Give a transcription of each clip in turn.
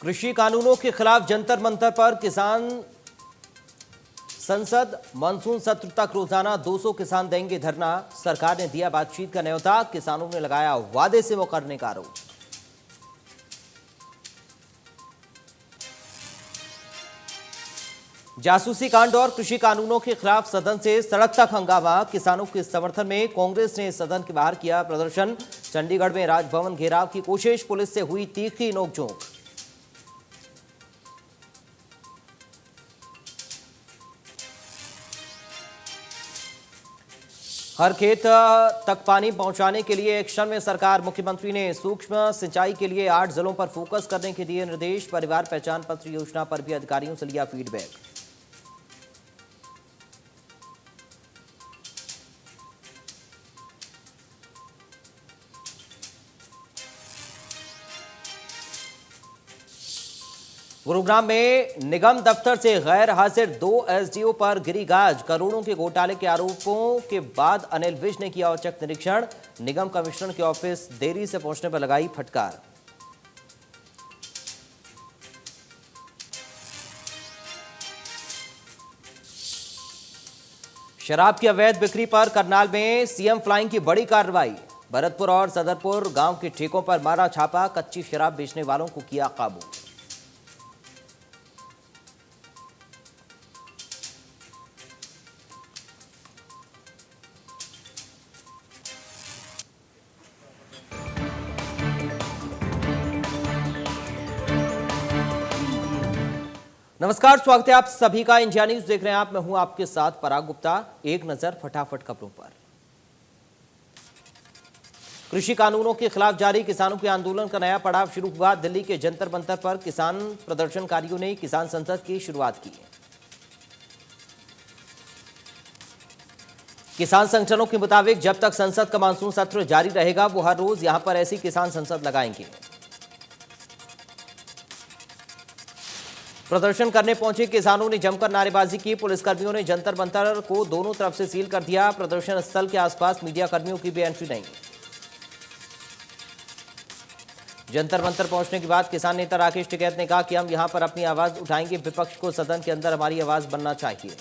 कृषि कानूनों के खिलाफ जंतर मंतर पर किसान संसद मानसून सत्र तक रोजाना 200 किसान देंगे धरना। सरकार ने दिया बातचीत का न्योता, किसानों ने लगाया वादे से मुकरने का आरोप। जासूसी कांड और कृषि कानूनों के खिलाफ सदन से सड़क तक हंगामा। किसानों के समर्थन में कांग्रेस ने सदन के बाहर किया प्रदर्शन। चंडीगढ़ में राजभवन घेराव की कोशिश, पुलिस से हुई तीखी नोकझोंक। हर खेत तक पानी पहुंचाने के लिए एक्शन में सरकार। मुख्यमंत्री ने सूक्ष्म सिंचाई के लिए 8 जिलों पर फोकस करने के दिए निर्देश। परिवार पहचान पत्र योजना पर भी अधिकारियों से लिया फीडबैक। गुरुग्राम में निगम दफ्तर से गैर हाजिर 2 एसडीओ पर गिरी गाज। करोड़ों के घोटाले के आरोपों के बाद अनिल विज ने किया औचक निरीक्षण। निगम कमिश्नर के ऑफिस देरी से पहुंचने पर लगाई फटकार। शराब की अवैध बिक्री पर करनाल में सीएम फ्लाइंग की बड़ी कार्रवाई। भरतपुर और सदरपुर गांव के ठेकों पर मारा छापा। कच्ची शराब बेचने वालों को किया काबू। नमस्कार, स्वागत है आप सभी का। इंडिया न्यूज देख रहे हैं आप। मैं हूं आपके साथ पराग गुप्ता। एक नजर फटाफट खबरों पर। कृषि कानूनों के खिलाफ जारी किसानों के आंदोलन का नया पड़ाव शुरू हुआ। दिल्ली के जंतर मंतर पर किसान प्रदर्शनकारियों ने किसान संसद की शुरुआत की। किसान संगठनों के मुताबिक जब तक संसद का मानसून सत्र जारी रहेगा, वो हर रोज यहां पर ऐसी किसान संसद लगाएंगे। प्रदर्शन करने पहुंचे किसानों ने जमकर नारेबाजी की। पुलिसकर्मियों ने जंतर मंतर को दोनों तरफ से सील कर दिया। प्रदर्शन स्थल के आसपास मीडिया कर्मियों की भी एंट्री नहीं। जंतर मंतर पहुंचने के बाद किसान नेता राकेश टिकैत ने कहा कि हम यहां पर अपनी आवाज उठाएंगे। विपक्ष को सदन के अंदर हमारी आवाज बनना चाहिए।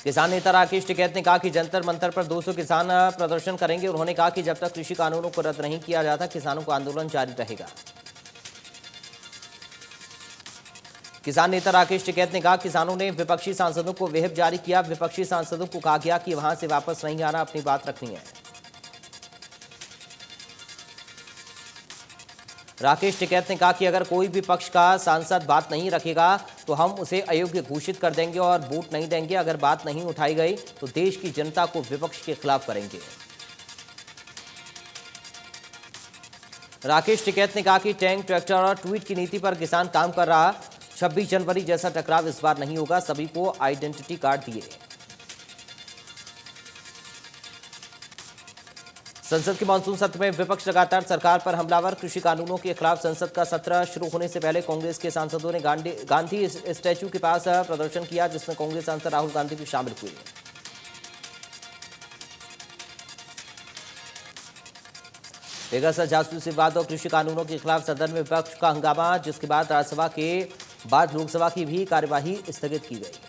किसान नेता राकेश टिकैत ने कहा कि जंतर मंतर पर 200 किसान प्रदर्शन करेंगे। उन्होंने कहा कि जब तक कृषि कानूनों को रद्द नहीं किया जाता, किसानों का आंदोलन जारी रहेगा। किसान नेता राकेश टिकैत ने कहा किसानों ने विपक्षी सांसदों को व्हिप जारी किया। विपक्षी सांसदों को कहा गया कि वहां से वापस नहीं आना, अपनी बात रखनी है। राकेश टिकैत ने कहा कि अगर कोई भी पक्ष का सांसद बात नहीं रखेगा तो हम उसे अयोग्य घोषित कर देंगे और वोट नहीं देंगे। अगर बात नहीं उठाई गई तो देश की जनता को विपक्ष के खिलाफ करेंगे। राकेश टिकैत ने कहा कि टैंक, ट्रैक्टर और ट्वीट की नीति पर किसान काम कर रहा। 26 जनवरी जैसा टकराव इस बार नहीं होगा। सभी को आइडेंटिटी कार्ड दिए। संसद के मानसून सत्र में विपक्ष लगातार सरकार पर हमलावर। कृषि कानूनों के खिलाफ संसद का सत्र शुरू होने से पहले कांग्रेस के सांसदों ने गांधी स्टैच्यू के पास प्रदर्शन किया, जिसमें कांग्रेस सांसद राहुल गांधी भी शामिल हुए। पेगासस जासूसी विवाद और कृषि कानूनों के खिलाफ सदन में विपक्ष का हंगामा, जिसके बाद राज्यसभा के बाद लोकसभा की भी कार्यवाही स्थगित की गई।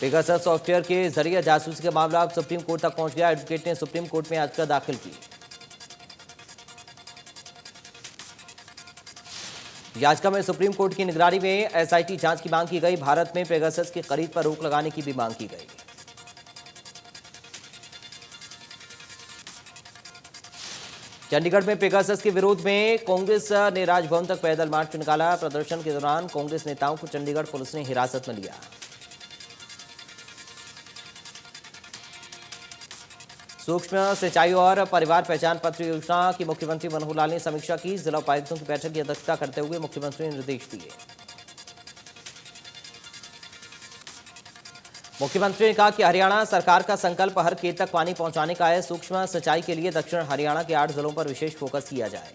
पेगासस सॉफ्टवेयर के जरिए जासूसी का मामला अब सुप्रीम कोर्ट तक पहुंच गया। एडवोकेट ने सुप्रीम कोर्ट में याचिका दाखिल की। याचिका में सुप्रीम कोर्ट की निगरानी में एसआईटी जांच की मांग की गई। भारत में पेगासस की खरीद पर रोक लगाने की भी मांग की गई। चंडीगढ़ में पेगासस के विरोध में कांग्रेस ने राजभवन तक पैदल मार्च निकाला। प्रदर्शन के दौरान कांग्रेस नेताओं को चंडीगढ़ पुलिस ने हिरासत में लिया। सूक्ष्म सिंचाई और परिवार पहचान पत्र योजना की मुख्यमंत्री मनोहर लाल ने समीक्षा की। जिला उपायुक्तों की बैठक की अध्यक्षता करते हुए मुख्यमंत्री ने निर्देश दिए। मुख्यमंत्री ने कहा कि हरियाणा सरकार का संकल्प हर खेत तक पानी पहुंचाने का है। सूक्ष्म सिंचाई के लिए दक्षिण हरियाणा के 8 जिलों पर विशेष फोकस किया जाए।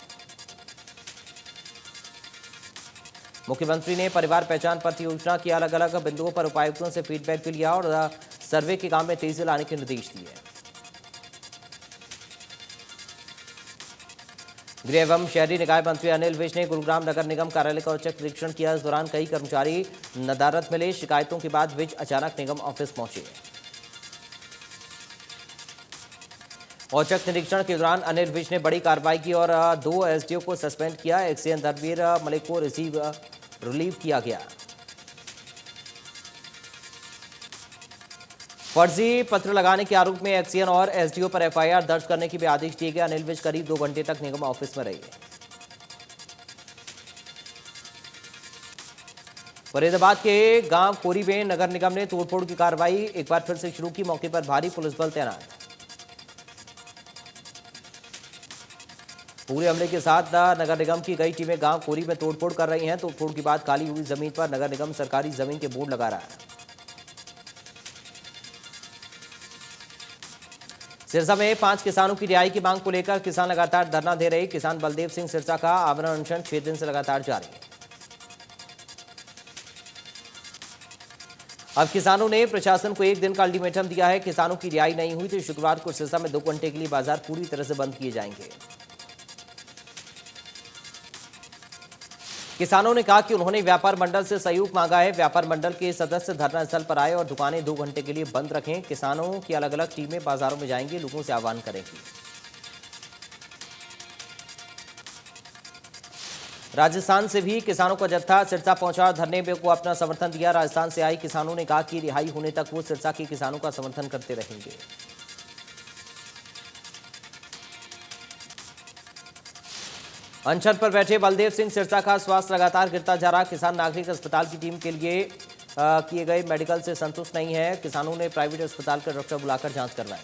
मुख्यमंत्री ने परिवार पहचान पत्र योजना की अलग अलग बिंदुओं पर उपायुक्तों से फीडबैक भी लिया और सर्वे के काम में तेजी लाने के निर्देश दिए। गृह एवं शहरी निकाय मंत्री अनिल विज ने गुरुग्राम नगर निगम कार्यालय का औचक निरीक्षण किया। इस दौरान कई कर्मचारी नदारद मिले। शिकायतों के बाद विज अचानक निगम ऑफिस पहुंचे। औचक निरीक्षण के दौरान अनिल विज ने बड़ी कार्रवाई की और 2 एसडीओ को सस्पेंड किया। एक्सीएन धर्मवीर मलिक को रिलीव किया गया। फर्जी पत्र लगाने के आरोप में एक्सीएन और एसडीओ पर एफआईआर दर्ज करने के भी आदेश दिए गए। अनिल विज करीब 2 घंटे तक निगम ऑफिस में रहे। फरीदाबाद के गांव कोरी में नगर निगम ने तोड़फोड़ की कार्रवाई एक बार फिर से शुरू की। मौके पर भारी पुलिस बल तैनात। पूरे हमले के साथ नगर निगम की कई टीमें गांव कोरी में तोड़फोड़ कर रही हैं। तोड़फोड़ के बाद खाली हुई जमीन पर नगर निगम सरकारी जमीन के बोर्ड लगा रहा है। सिरसा में 5 किसानों की रिहाई की मांग को लेकर किसान लगातार धरना दे रहे। किसान बलदेव सिंह सिरसा का आवरण अनशन 6 दिन से लगातार जारी है। अब किसानों ने प्रशासन को 1 दिन का अल्टीमेटम दिया है। किसानों की रिहाई नहीं हुई तो शुक्रवार को सिरसा में 2 घंटे के लिए बाजार पूरी तरह से बंद किए जाएंगे। किसानों ने कहा कि उन्होंने व्यापार मंडल से सहयोग मांगा है। व्यापार मंडल के सदस्य धरना स्थल पर आए और दुकानें 2 घंटे के लिए बंद रखें। किसानों की अलग अलग टीमें बाजारों में जाएंगी, लोगों से आह्वान करेंगी। राजस्थान से भी किसानों का जत्था सिरसा पहुंचा, धरने को अपना समर्थन दिया। राजस्थान से आई किसानों ने कहा कि रिहाई होने तक वो सिरसा के किसानों का समर्थन करते रहेंगे। अनशन पर बैठे बलदेव सिंह सिरसा का स्वास्थ्य लगातार गिरता जा रहा। किसान नागरिक अस्पताल की टीम के लिए किए गए मेडिकल से संतुष्ट नहीं है। किसानों ने प्राइवेट अस्पताल का डॉक्टर बुलाकर जांच करवाई।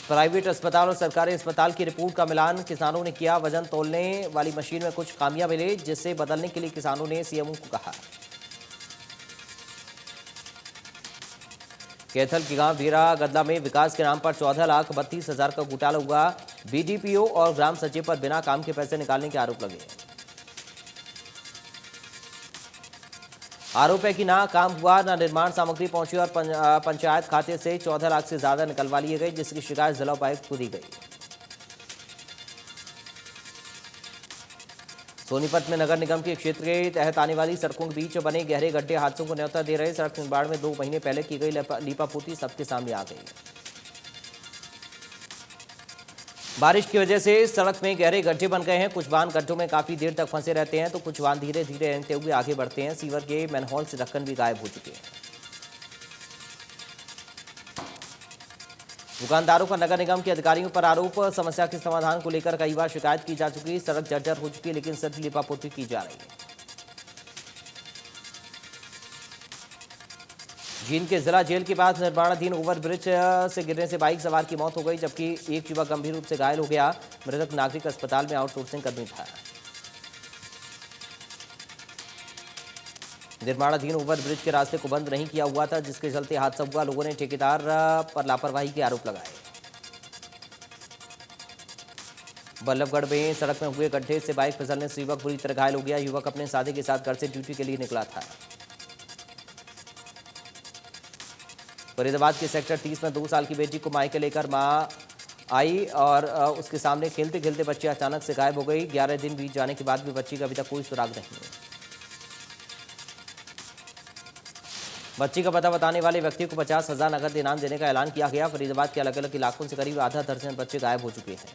प्राइवेट अस्पताल और सरकारी अस्पताल की रिपोर्ट का मिलान किसानों ने किया। वजन तोलने वाली मशीन में कुछ खामियां मिले, जिससे बदलने के लिए किसानों ने सीएमओ को कहा। कैथल के गांव वीरा गदला में विकास के नाम पर 14,32,000 का घोटाला हुआ। बीडीपीओ और ग्राम सचिव पर बिना काम के पैसे निकालने के आरोप लगे। आरोप है कि ना काम हुआ, ना निर्माण सामग्री पहुंची और पंचायत खाते से 14 लाख से ज्यादा निकलवा लिए गए, जिसकी शिकायत जिला उपायुक्त को दी गई। सोनीपत में नगर निगम के क्षेत्र के तहत आने वाली सड़कों के बीच बने गहरे गड्ढे हादसों को न्योता दे रहे। सड़क निर्माण में 2 महीने पहले की गई लीपापोती सबके सामने आ गई। बारिश की वजह से सड़क में गहरे गड्ढे बन गए हैं। कुछ वाहन गड्ढों में काफी देर तक फंसे रहते हैं तो कुछ वाहन धीरे धीरे रेंगते हुए आगे बढ़ते हैं। सीवर के मैनहोल से ढक्कन भी गायब हो चुके हैं। दुकानदारों का नगर निगम के अधिकारियों पर आरोप। समस्या के समाधान को लेकर कई बार शिकायत की जा चुकी। सड़क जर्जर हो चुकी है, लेकिन सिर्फ लिपापोती की जा रही है। जींद के जिला जेल के पास निर्माणाधीन ओवरब्रिज से गिरने से बाइक सवार की मौत हो गई, जबकि एक युवक गंभीर रूप से घायल हो गया। मृतक नागरिक अस्पताल में आउटसोर्सिंग कर्मी था। निर्माणाधीन ओवरब्रिज के रास्ते को बंद नहीं किया हुआ था, जिसके चलते हादसा हुआ। लोगों ने ठेकेदार पर लापरवाही के आरोप लगाए। बल्लभगढ़ में सड़क में हुए गड्ढे से बाइक फिसलने से युवक बुरी तरह घायल हो गया। युवक अपने साथी के साथ घर से ड्यूटी के लिए निकला था। फरीदाबाद के सेक्टर 30 में 2 साल की बेटी को मायके लेकर मां आई और उसके सामने खेलते खेलते बच्ची अचानक से गायब हो गई। 11 दिन बीत जाने के बाद भी बच्ची का अभी तक कोई सुराग नहीं है। बच्ची का पता बताने वाले व्यक्ति को 50,000 नगद इनाम देने का ऐलान किया गया। फरीदाबाद के अलग अलग इलाकों से करीब आधा दर्जन बच्चे गायब हो चुके हैं।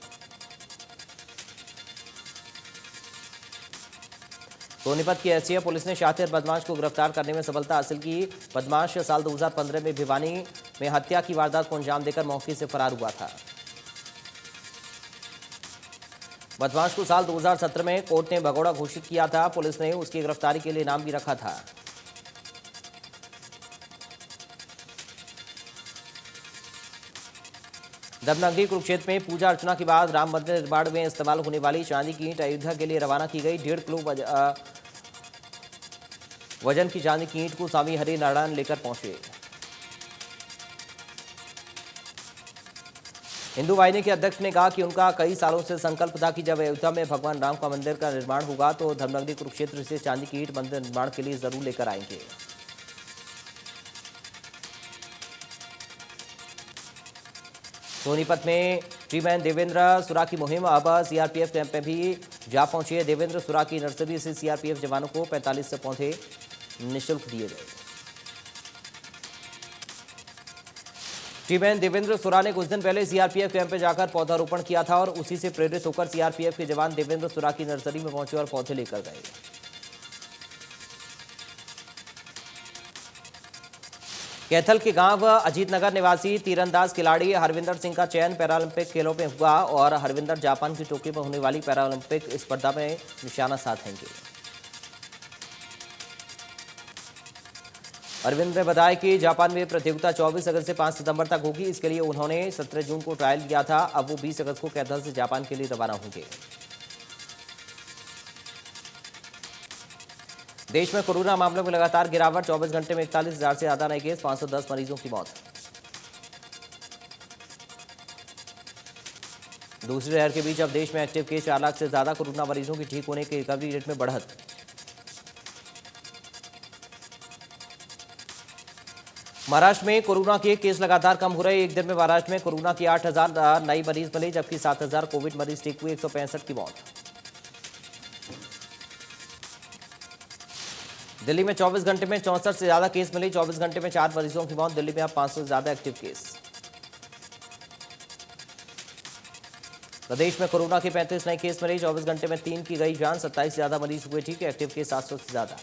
सोनीपत की एसटीएफ पुलिस ने शातिर बदमाश को गिरफ्तार करने में सफलता हासिल की। बदमाश साल 2015 में भिवानी में हत्या की वारदात को अंजाम देकर मौके से फरार हुआ था। बदमाश को साल 2017 में कोर्ट ने भगोड़ा घोषित किया था। पुलिस ने उसकी गिरफ्तारी के लिए इनाम भी रखा था। धर्मनगरी कुरुक्षेत्र में पूजा अर्चना के बाद राम मंदिर निर्माण में इस्तेमाल होने वाली चांदी की ईंट अयोध्या के लिए रवाना की गई। 1.5 किलो वजन की चांदी की ईंट को स्वामी हरि नारायण लेकर पहुंचे। हिंदू वाहिनी के अध्यक्ष ने कहा कि उनका कई सालों से संकल्प था कि जब अयोध्या में भगवान राम का मंदिर का निर्माण होगा तो धर्मनगरी कुरुक्षेत्र से चांदी की ईंट मंदिर निर्माण के लिए जरूर लेकर आएंगे। सोनीपत में टीमैन देवेंद्र सुरा की मुहिम अब सीआरपीएफ कैंप में भी जा पहुंची है। देवेंद्र सुरा की नर्सरी से सीआरपीएफ जवानों को 45 से पौधे निःशुल्क दिए गए। टीमैन देवेंद्र सुरा ने कुछ दिन पहले सीआरपीएफ कैंप में जाकर पौधारोपण किया था और उसी से प्रेरित होकर सीआरपीएफ के जवान देवेंद्र सुरा की नर्सरी में पहुंचे और पौधे लेकर गए। कैथल के गांव अजीतनगर निवासी तीरंदाज खिलाड़ी हरविंदर सिंह का चयन पैरालंपिक खेलों में हुआ और हरविंदर जापान की टोक्यो में होने वाली पैरालंपिक स्पर्धा में निशाना साधेंगे। अरविंद ने बताया कि जापान में प्रतियोगिता 24 अगस्त से 5 सितंबर तक होगी। इसके लिए उन्होंने 17 जून को ट्रायल किया था। अब वो 20 अगस्त को कैथल से जापान के लिए रवाना होंगे। देश में कोरोना मामलों में लगातार गिरावट, 24 घंटे में 41,000 से ज्यादा नए केस, 510 मरीजों की मौत। दूसरी लहर के बीच अब देश में एक्टिव केस 4 लाख से ज्यादा, कोरोना मरीजों की ठीक होने की रिकवरी रेट में बढ़त। महाराष्ट्र में कोरोना के केस लगातार कम हो रहे। एक दिन में महाराष्ट्र में कोरोना के 8,000 नए मरीज मिले, जबकि 7,000 कोविड मरीज ठीक हुए, 165 की मौत। दिल्ली में 24 घंटे में 64 से ज्यादा केस मिले, 24 घंटे में 4 मरीजों की मौत। दिल्ली में अब 500 से ज्यादा एक्टिव केस। प्रदेश में कोरोना के 35 नए केस मिले, 24 घंटे में 3 की गई जान, 27 से ज्यादा मरीज हुए ठीक, एक्टिव केस 700 से ज्यादा।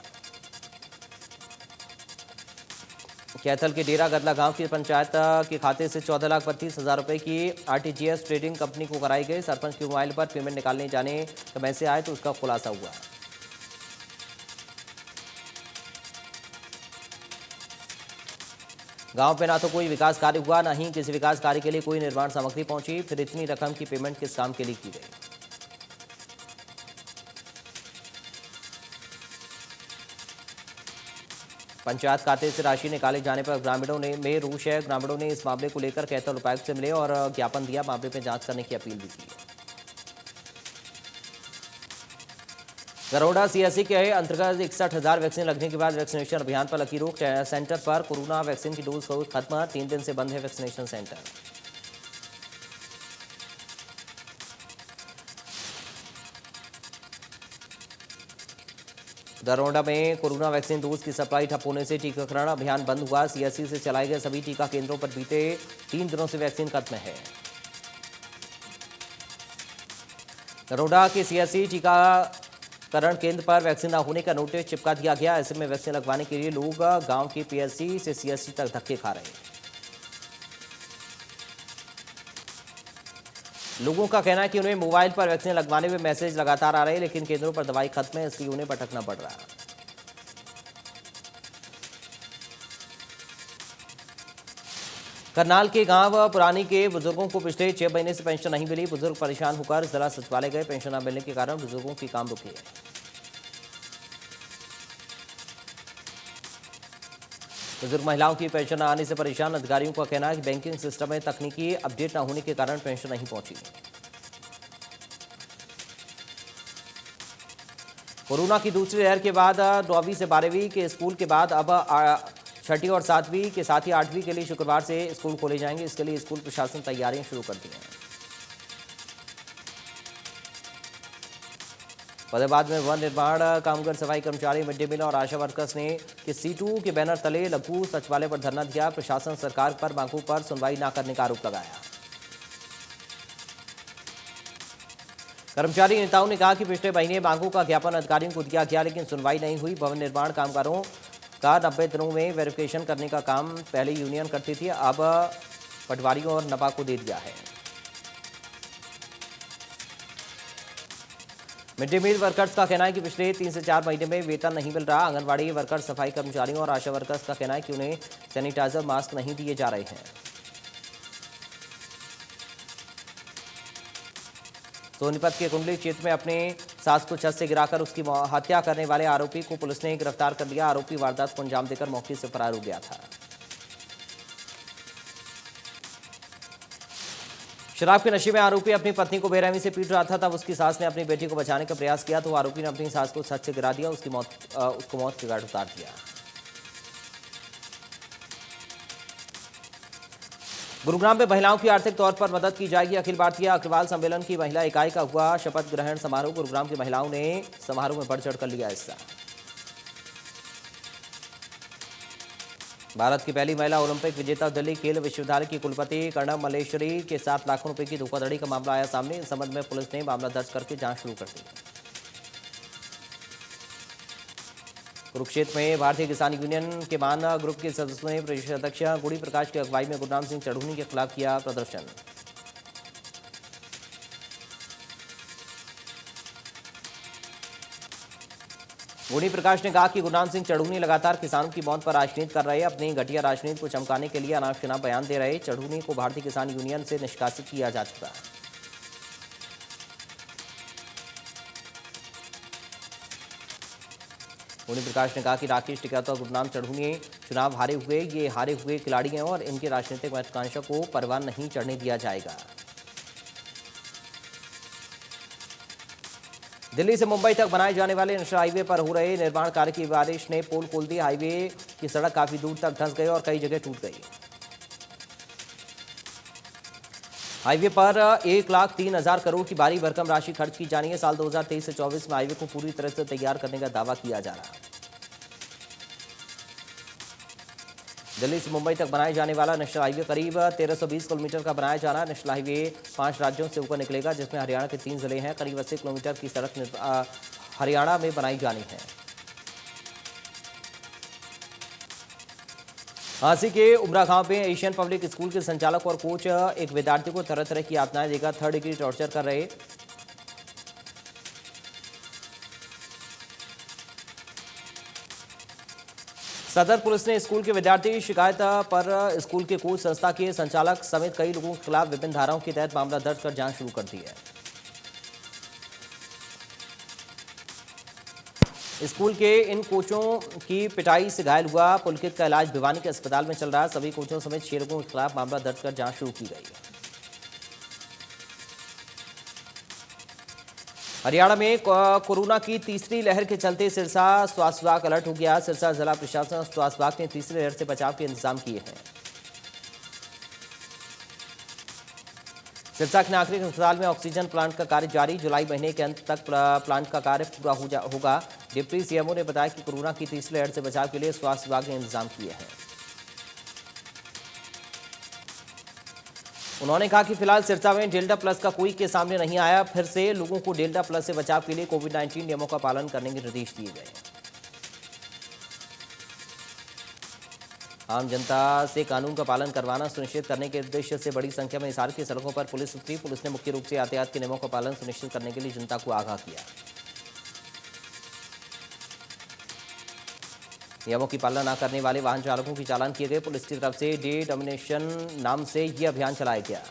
कैथल के डेरा गदला गांव की पंचायत के खाते से 14,32,000 रुपए की आरटीजीएस ट्रेडिंग कंपनी को कराई गई। सरपंच के मोबाइल पर पेमेंट निकालने जाने का मैसेज आए तो उसका खुलासा हुआ। गांव पे ना तो कोई विकास कार्य हुआ, ना ही किसी विकास कार्य के लिए कोई निर्माण सामग्री पहुंची। फिर इतनी रकम की पेमेंट किस काम के लिए की गई? पंचायत खाते से राशि निकाले जाने पर ग्रामीणों में रोष है। ग्रामीणों ने इस मामले को लेकर कैथल उपायुक्त से मिले और ज्ञापन दिया, मामले में जांच करने की अपील भी की। गरोडा सीएससी के अंतर्गत 61,000 वैक्सीन लगने के बाद वैक्सीनेशन अभियान पर लगी रोक। सेंटर पर कोरोना वैक्सीन की डोज खत्म, 3 दिन से बंद है वैक्सीनेशन सेंटर। दरोडा में कोरोना वैक्सीन डोज की सप्लाई ठप होने से टीकाकरण अभियान बंद हुआ। सीएससी से चलाए गए सभी टीका केंद्रों पर बीते 3 दिनों से वैक्सीन खत्म है। दरोडा के सीएससी टीकाकरण केंद्र पर वैक्सीन न होने का नोटिस चिपका दिया गया। ऐसे में वैक्सीन लगवाने के लिए लोग गांव के पीएचसी से सीएससी तक धक्के खा रहे हैं। लोगों का कहना है कि उन्हें मोबाइल पर वैक्सीन लगवाने में मैसेज लगातार आ रहे हैं, लेकिन केंद्रों पर दवाई खत्म है, इसलिए उन्हें भटकना पड़ रहा है। करनाल के गांव पुरानी के बुजुर्गों को पिछले 6 महीने से पेंशन नहीं मिली। बुजुर्ग परेशान होकर जिला सचिवालय गए। पेंशन न मिलने के कारण बुजुर्गों की काम रुकी है। बुजुर्ग महिलाओं की पेंशन न आने से परेशान। अधिकारियों का कहना है कि बैंकिंग सिस्टम में तकनीकी अपडेट न होने के कारण पेंशन नहीं पहुंची। कोरोना की दूसरी लहर के बाद 9वीं से 12वीं के स्कूल के बाद अब 6ठी और 7वीं के साथ ही 8वीं के लिए शुक्रवार से स्कूल खोले जाएंगे। इसके लिए स्कूल प्रशासन तैयारियां शुरू कर दी हैं। फतेहाबाद में वन निर्माण कामगार, सफाई कर्मचारी, मिड डे मील और आशा वर्कर्स ने कि सीटू के बैनर तले लघु सचिवालय पर धरना दिया। प्रशासन सरकार पर मांगों पर सुनवाई न करने का आरोप लगाया। कर्मचारी नेताओं ने कहा कि पिछले महीने मांगों का ज्ञापन अधिकारियों को दिया गया, लेकिन सुनवाई नहीं हुई। भवन निर्माण कामगारों का 90 दिनों में वेरिफिकेशन करने का काम पहले यूनियन करती थी, अब पटवारियों और नपा को दे दिया है। मिड डे मील वर्कर्स का कहना है कि पिछले 3 से 4 महीने में वेतन नहीं मिल रहा। आंगनबाड़ी वर्कर्स, सफाई कर्मचारियों और आशा वर्कर्स का कहना है कि उन्हें सैनिटाइजर, मास्क नहीं दिए जा रहे हैं। सोनीपत के कुंडली क्षेत्र में अपने सास को छत से गिराकर उसकी हत्या करने वाले आरोपी को पुलिस ने गिरफ्तार कर लिया। आरोपी वारदात को अंजाम देकर मौके से फरार हो गया था। शराब के नशे में आरोपी अपनी पत्नी को बेरहमी से पीट रहा था, तब उसकी सास ने अपनी बेटी को बचाने का प्रयास किया तो आरोपी ने अपनी सास को छत से गिरा दिया, उसको मौत के घाट उतार दिया। गुरुग्राम में महिलाओं की आर्थिक तौर पर मदद की जाएगी। अखिल भारतीय अग्रवाल सम्मेलन की महिला इकाई का हुआ शपथ ग्रहण समारोह। गुरुग्राम की महिलाओं ने समारोह में बढ़ चढ़कर लिया हिस्सा। भारत की पहली महिला ओलंपिक विजेता दिल्ली खेल विश्वविद्यालय की कुलपति कर्णम मल्लेश्वरी के 7 लाख रुपए की धोखाधड़ी का मामला आया सामने। इस संबंध में पुलिस ने मामला दर्ज करके जांच शुरू कर दी। कुरुक्षेत्र में भारतीय किसान यूनियन के मान ग्रुप के सदस्यों ने प्रदेश अध्यक्ष गुड़ी प्रकाश की अगुवाई में गुरनाम सिंह चढ़ूनी के खिलाफ किया प्रदर्शन। गुड़ी प्रकाश ने कहा कि गुरनाम सिंह चढ़ूनी लगातार किसानों की मौत पर राजनीति कर रहे, अपनी घटिया राजनीति को चमकाने के लिए अनाप शनाप बयान दे रहे। चढ़ूनी को भारतीय किसान यूनियन से निष्कासित किया जा चुका है। गुड़ी प्रकाश ने कहा कि राकेश टिकैत और गुरनाम चढ़ूनी चुनाव हारे हुए खिलाड़ी हैं और इनकी राजनीतिक महत्वाकांक्षा को परवान नहीं चढ़ने दिया जाएगा। दिल्ली से मुंबई तक बनाए जाने वाले नेशनल हाईवे पर हो रहे निर्माण कार्य की बारिश ने पोल खोल दी। हाईवे की सड़क काफी दूर तक धंस गई और कई जगह टूट गई। हाईवे पर 1,03,000 करोड़ की भारी भरकम राशि खर्च की जानी है। साल 2023 से 24 में हाईवे को पूरी तरह से तैयार करने का दावा किया जा रहा है। दिल्ली से मुंबई तक बनाए जाने वाला नेशनल हाईवे करीब 1320 किलोमीटर का बनाया जा रहा है। नेशनल हाईवे 5 राज्यों से होकर निकलेगा, जिसमें हरियाणा के 3 जिले हैं। करीब 80 किलोमीटर की सड़क हरियाणा में बनाई जानी है। झांसी के उमरा गांव में एशियन पब्लिक स्कूल के संचालक और कोच एक विद्यार्थी को तरह तरह की यातनाएं देकर 3rd डिग्री टॉर्चर कर रहे। सदर पुलिस ने स्कूल के विद्यार्थी शिकायत पर स्कूल के कोच, संस्था के संचालक समेत कई लोगों के खिलाफ विभिन्न धाराओं के तहत मामला दर्ज कर जांच शुरू कर दी है। स्कूल के इन कोचों की पिटाई से घायल हुआ पुलकित का इलाज भिवानी के अस्पताल में चल रहा है। सभी कोचों समेत 6 लोगों के खिलाफ मामला दर्ज कर जांच शुरू की गई है। हरियाणा में कोरोना की तीसरी लहर के चलते सिरसा स्वास्थ्य विभाग अलर्ट हो गया। सिरसा जिला प्रशासन और स्वास्थ्य विभाग ने तीसरी लहर से बचाव के इंतजाम किए हैं। सिरसा के नागरिक अस्पताल में ऑक्सीजन प्लांट का कार्य जारी। जुलाई महीने के अंत तक प्लांट का कार्य पूरा होगा। डिप्टी सीएमओ ने बताया कि कोरोना की तीसरी लहर से बचाव के लिए स्वास्थ्य विभाग ने इंतजाम किए हैं। उन्होंने कहा कि फिलहाल सिरसा में डेल्टा प्लस का कोई केस सामने नहीं आया। फिर से लोगों को डेल्टा प्लस से बचाव के लिए कोविड-19 नियमों का पालन करने के निर्देश दिए गए। आम जनता से कानून का पालन करवाना सुनिश्चित करने के उद्देश्य से बड़ी संख्या में हिसार की सड़कों पर पुलिस उतरी। पुलिस ने मुख्य रूप से यातायात के नियमों का पालन सुनिश्चित करने के लिए जनता को आगाह किया। नियमों की पालना न करने वाले वाहन चालकों की चालान किए गए। पुलिस की तरफ से डे डोमिनेशन नाम से यह अभियान चलाया गया।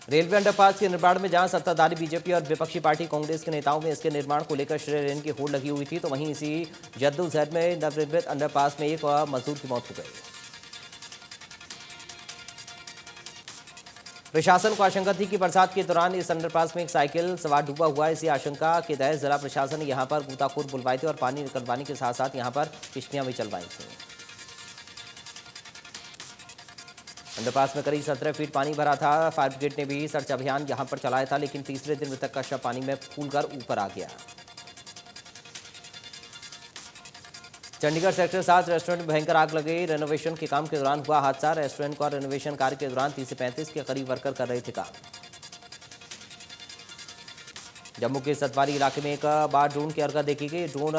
रेलवे अंडरपास के निर्माण में जहां सत्ताधारी बीजेपी और विपक्षी पार्टी कांग्रेस के नेताओं में इसके निर्माण को लेकर श्रेय लेने की होड़ लगी हुई थी, तो वहीं इसी जद्दोजहद में नवनिर्मित अंडरपास में एक मजदूर की मौत हो गई। प्रशासन को आशंका थी कि बरसात के दौरान इस अंडरपास में एक साइकिल सवार डूबा हुआ है। इसी आशंका के तहत जिला प्रशासन ने यहां पर गोताखोर बुलवाए थे और पानी निकलवाने के साथ साथ यहां पर किश्तियां भी चलवाई थी। अंडरपास में करीब 17 फीट पानी भरा था। फायर ब्रिगेड ने भी सर्च अभियान यहां पर चलाया था, लेकिन तीसरे दिन मृतक का शव पानी में फूलकर ऊपर आ गया। चंडीगढ़ सेक्टर 7 रेस्टोरेंट में भयंकर आग लगी। रेनोवेशन के काम के दौरान हुआ हादसा। रेस्टोरेंट का रेनोवेशन कार्य के दौरान 30 से 35 के करीब वर्कर कर रहे थे काम। जम्मू के सतवारी इलाके में एक बार ड्रोन की हरकत देखी गई। ड्रोन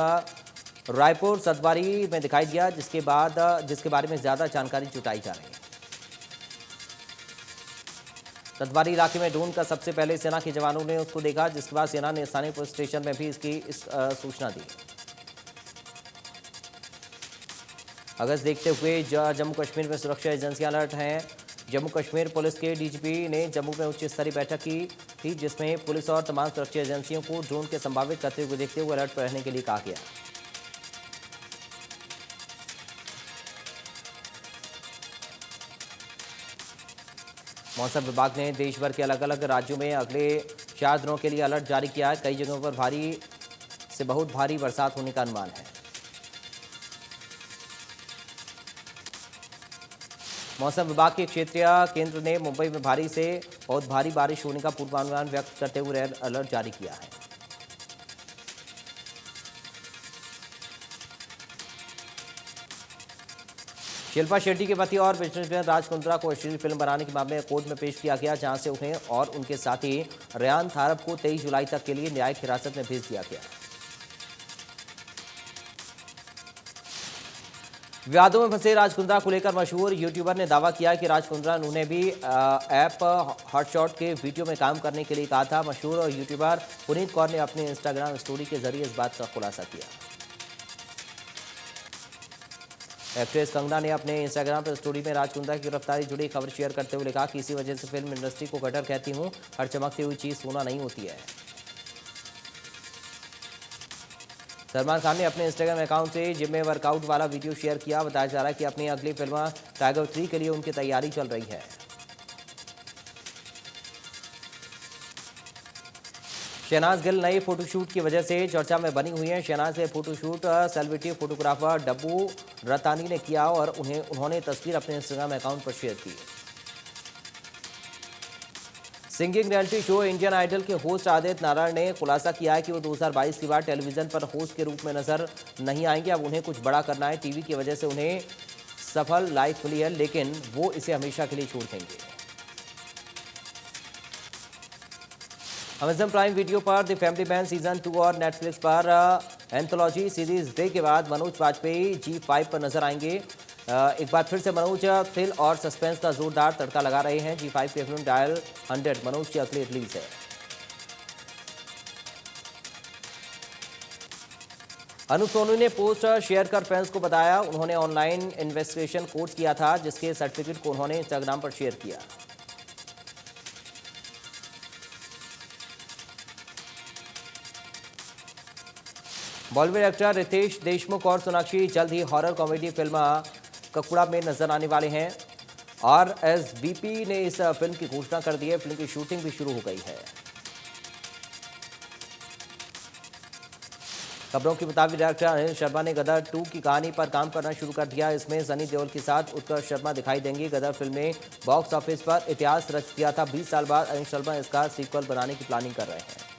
रायपुर सतवारी में दिखाई दिया, जिसके बारे में ज्यादा जानकारी जुटाई जा रही है। सतवारी इलाके में ड्रोन का सबसे पहले सेना के जवानों ने उसको देखा, जिसके बाद सेना ने स्थानीय पुलिस स्टेशन में भी इसकी सूचना दी। अगस्त देखते हुए जम्मू कश्मीर में सुरक्षा एजेंसियां अलर्ट हैं। जम्मू कश्मीर पुलिस के डीजीपी ने जम्मू में उच्च स्तरीय बैठक की थी, जिसमें पुलिस और तमाम सुरक्षा एजेंसियों को ड्रोन के संभावित खतरे को देखते हुए अलर्ट पर रहने के लिए कहा गया। मौसम विभाग ने देश भर के अलग अलग राज्यों में अगले 4 दिनों के लिए अलर्ट जारी किया है। कई जगहों पर भारी से बहुत भारी बरसात होने का अनुमान है। मौसम विभाग के क्षेत्रीय केंद्र ने मुंबई में भारी से बहुत भारी बारिश होने का पूर्वानुमान व्यक्त करते हुए रेड अलर्ट जारी किया है। शिल्पा शेट्टी के पति और बिजनेसमैन राज कुंद्रा को अश्लील फिल्म बनाने के मामले में कोर्ट में पेश किया गया, जहां से उन्हें और उनके साथी रेयान थारप को 23 जुलाई तक के लिए न्यायिक हिरासत में भेज दिया गया। विवादों में फंसे राज कुंद्रा को लेकर मशहूर यूट्यूबर ने दावा किया कि राज कुंद्रा ने उन्हें भी ऐप हॉटशॉट के वीडियो में काम करने के लिए कहा था। मशहूर यूट्यूबर पुनीत कौर ने अपने इंस्टाग्राम स्टोरी के जरिए इस बात का खुलासा किया। एक्ट्रेस कंगना ने अपने इंस्टाग्राम पर स्टोरी में राज कुंद्रा की गिरफ्तारी जुड़ी खबर शेयर करते हुए लिखा कि इसी वजह से फिल्म इंडस्ट्री को गटर कहती हूं, हर चमकती हुई चीज सोना नहीं होती है। सलमान खान ने अपने इंस्टाग्राम अकाउंट से जिम में वर्कआउट वाला वीडियो शेयर किया। बताया जा रहा है कि अपनी अगली फिल्म टाइगर 3 के लिए उनकी तैयारी चल रही है। शहनाज गिल नए फोटोशूट की वजह से चर्चा में बनी हुई है। शहनाज से photoshoot celebrity photographer Dabboo Ratnani ने किया और उन्होंने तस्वीर अपने इंस्टाग्राम अकाउंट पर शेयर की। Singing reality show Indian Idol के होस्ट आदित्य नारायण ने खुलासा किया है कि वो 2022 के बाद टेलीविजन पर होस्ट के रूप में नजर नहीं आएंगे। अब उन्हें कुछ बड़ा करना है। टीवी की वजह से उन्हें सफल लाइफ मिली है, लेकिन वो इसे हमेशा के लिए छोड़ देंगे। अमेजन प्राइम वीडियो पर द फैमिली मैन सीजन 2 और नेटफ्लिक्स पर एंथोलॉजी सीरीज डे के बाद मनोज वाजपेयी G5 पर नजर आएंगे। एक बार फिर से मनोज थ्रिल और सस्पेंस का जोरदार तड़का लगा रहे हैं। G5 की फिल्म डायल 100 मनोज की अगली रिलीज है। अनु सोनू ने पोस्ट शेयर कर फैंस को बताया उन्होंने ऑनलाइन इन्वेस्टिगेशन कोर्स किया था, जिसके सर्टिफिकेट को उन्होंने इंस्टाग्राम पर शेयर किया। बॉलीवुड एक्टर रितेश देशमुख और सोनाक्षी जल्द ही हॉरर कॉमेडी फिल्म ककुड़ा में नजर आने वाले हैं। RSVP ने इस फिल्म की घोषणा कर दी है। फिल्म की शूटिंग भी शुरू हो गई है। खबरों के मुताबिक डायरेक्टर अनिल शर्मा ने गदर 2 की कहानी पर काम करना शुरू कर दिया। इसमें सनी देओल के साथ उत्कर्ष शर्मा दिखाई देंगे। गदर फिल्म ने बॉक्स ऑफिस पर इतिहास रच दिया था। 20 साल बाद अनिल शर्मा इसका सीक्वल बनाने की प्लानिंग कर रहे हैं।